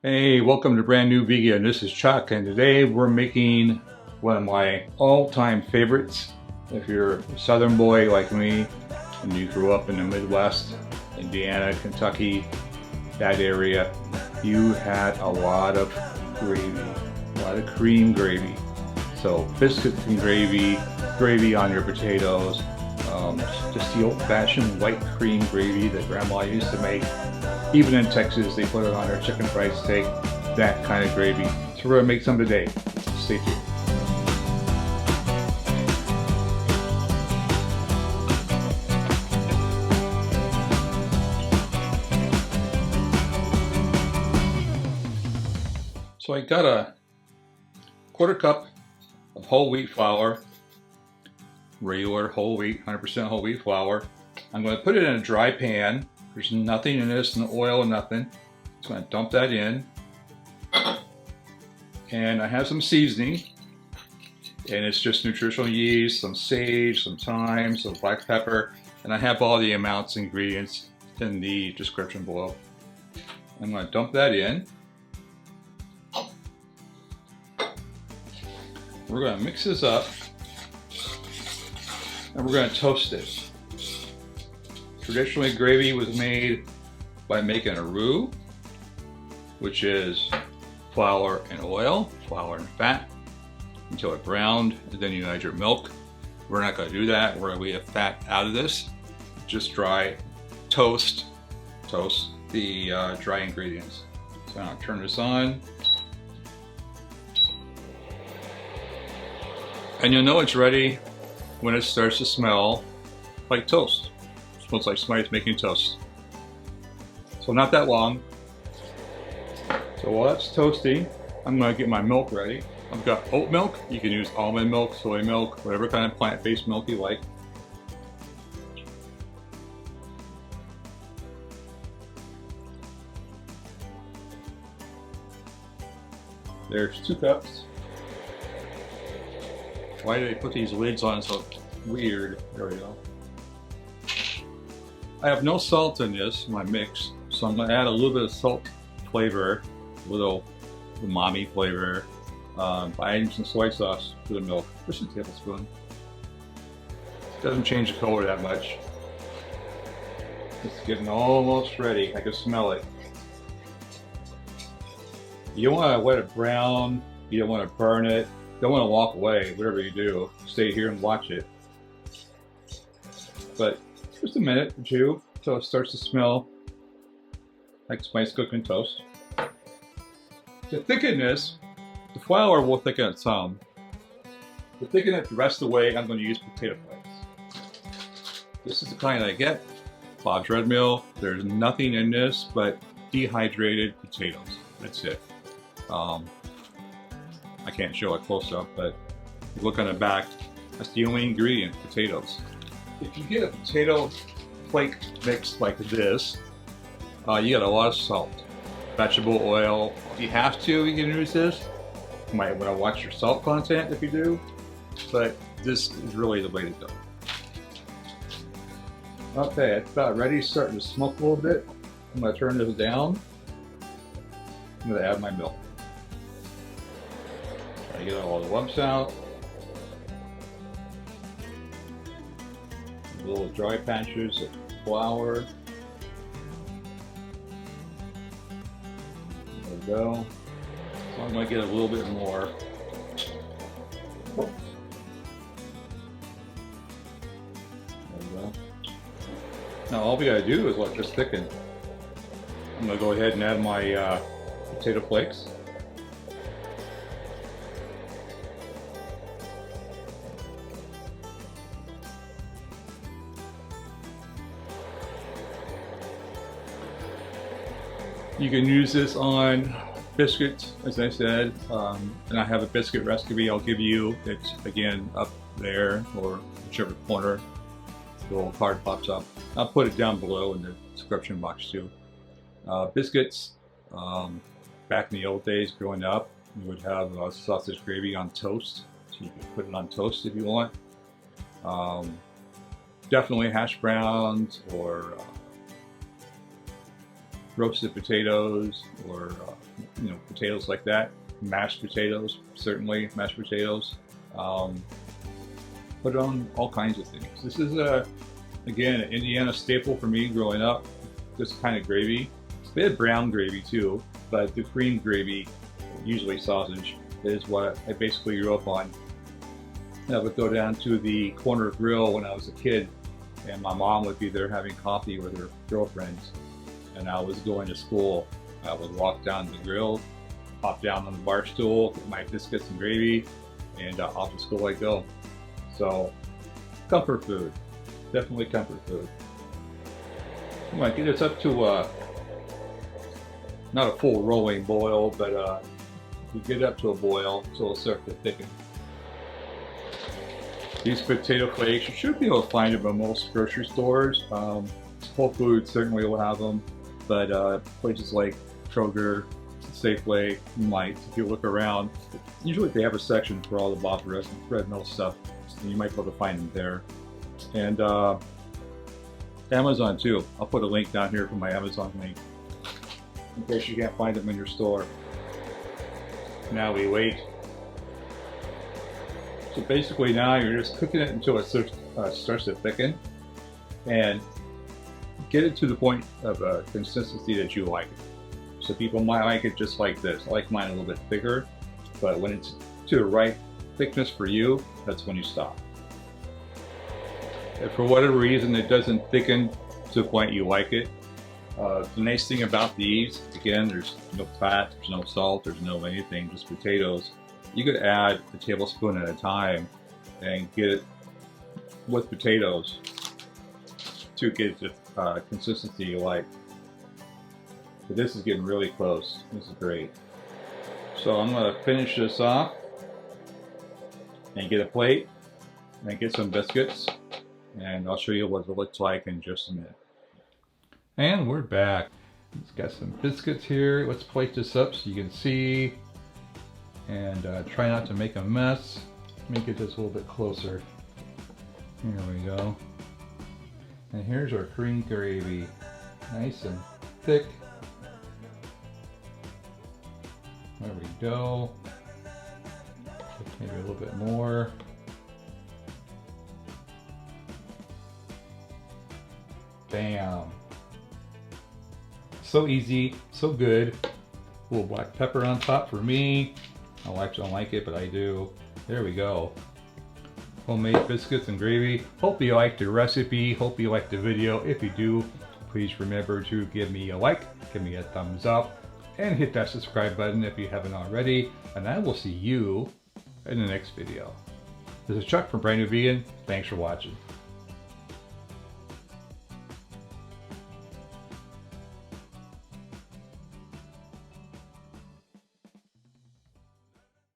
Hey, welcome to Brand New Vegan. This is Chuck, and today we're making one of my all-time favorites. If you're a Southern boy like me, and you grew up in the Midwest, Indiana, Kentucky, that area, you had a lot of gravy, a lot of cream gravy. So biscuits and gravy, gravy on your potatoes, just the old-fashioned white cream gravy that Grandma used to make. Even in Texas, they put it on their chicken fried steak, that kind of gravy. So we're gonna make some today. Stay tuned. So I got a quarter cup of whole wheat flour, regular whole wheat, 100% whole wheat flour. I'm going to put it in a dry pan. There's nothing in this, no oil, nothing. Just going to dump that in. And I have some seasoning. And it's just nutritional yeast, some sage, some thyme, some black pepper. And I have all the amounts and ingredients in the description below. I'm going to dump that in. We're going to mix this up. And we're going to toast it. Traditionally, gravy was made by making a roux, which is flour and oil, flour and fat, until it browned, and then you add your milk. We're not going to do that. We're going to leave the fat out of this. Just dry toast the dry ingredients. So I'll turn this on. And you'll know it's ready when it starts to smell like toast. It smells like somebody's making toast. So not that long. So while that's toasting, I'm going to get my milk ready. I've got oat milk. You can use almond milk, soy milk, whatever kind of plant-based milk you like. There's 2 cups. Why do they put these lids on so weird? There we go. I have no salt in this, my mix, so I'm going to add a little bit of salt flavor, a little umami flavor, by adding some soy sauce to the milk, just a tablespoon. Doesn't change the color that much. It's getting almost ready. I can smell it. You don't want to let it brown. You don't want to burn it. You don't want to walk away. Whatever you do, stay here and watch it. But just a minute or two until it starts to smell like somebody's cooking toast. To thicken this, the flour will thicken it some. To thicken it the rest of the way, I'm going to use potato flakes. This is the kind I get. Bob's Red Mill. There's nothing in this but dehydrated potatoes. That's it. I can't show it close up, but if you look on the back, that's the only ingredient, potatoes. If you get a potato flake mix like this, you get a lot of salt. Vegetable oil, if you have to, you can use this. You might want to watch your salt content if you do, but this is really the way to go. Okay, it's about ready, starting to smoke a little bit. I'm going to turn this down. I'm going to add my milk. Try to get all the lumps out. Little dry patches of flour. There we go. So I'm going to get a little bit more. There we go. Now all we got to do is let this thicken. I'm going to go ahead and add my potato flakes. You can use this on biscuits, as I said, and I have a biscuit recipe I'll give you. It's again up there or whichever corner the little card pops up. I'll put it down below in the description box too. Biscuits, back in the old days growing up, you would have sausage gravy on toast. So you can put it on toast if you want. Definitely hash browns or roasted potatoes or you know, potatoes like that. Mashed potatoes, certainly mashed potatoes. Put on all kinds of things. This is again, an Indiana staple for me growing up. This kind of gravy. It's a bit of brown gravy too, but the cream gravy, usually sausage, is what I basically grew up on. I would go down to the corner grill when I was a kid, and my mom would be there having coffee with her girlfriends, and I was going to school. I would walk down the grill, hop down on the bar stool, get my biscuits and gravy, and off to school I go. So, comfort food. Definitely comfort food. I'm going to get this up to not a full rolling boil, but you get it up to a boil so it'll start to thicken. These potato flakes, you should be able to find them in most grocery stores. Whole Foods certainly will have them, but places like Kroger, Safeway, you might, if you look around. Usually they have a section for all the Bob Red Mill stuff, and you might be able to find them there. And Amazon too. I'll put a link down here for my Amazon link in case you can't find them in your store. Now we wait. So basically now you're just cooking it until it starts to thicken, and get it to the point of a consistency that you like it. So people might like it just like this. I like mine a little bit thicker, but when it's to the right thickness for you, that's when you stop. If for whatever reason it doesn't thicken to the point you like it, the nice thing about these, again, there's no fat, there's no salt, there's no anything, just potatoes. You could add a tablespoon at a time and get it with potatoes to get the consistency you like. But this is getting really close. This is great. So I'm going to finish this off and get a plate and get some biscuits, and I'll show you what it looks like in just a minute. And we're back. It's got some biscuits here. Let's plate this up so you can see, and try not to make a mess. Make it just a little bit closer. Here we go. And here's our cream gravy. Nice and thick. There we go. Just maybe a little bit more. Bam. So easy, so good. A little black pepper on top for me. My wife don't like it, but I do. There we go. Homemade biscuits and gravy. Hope you liked the recipe. Hope you liked the video. If you do, please remember to give me a like, give me a thumbs up, and hit that subscribe button if you haven't already. And I will see you in the next video. This is Chuck from Brand New Vegan. Thanks for watching.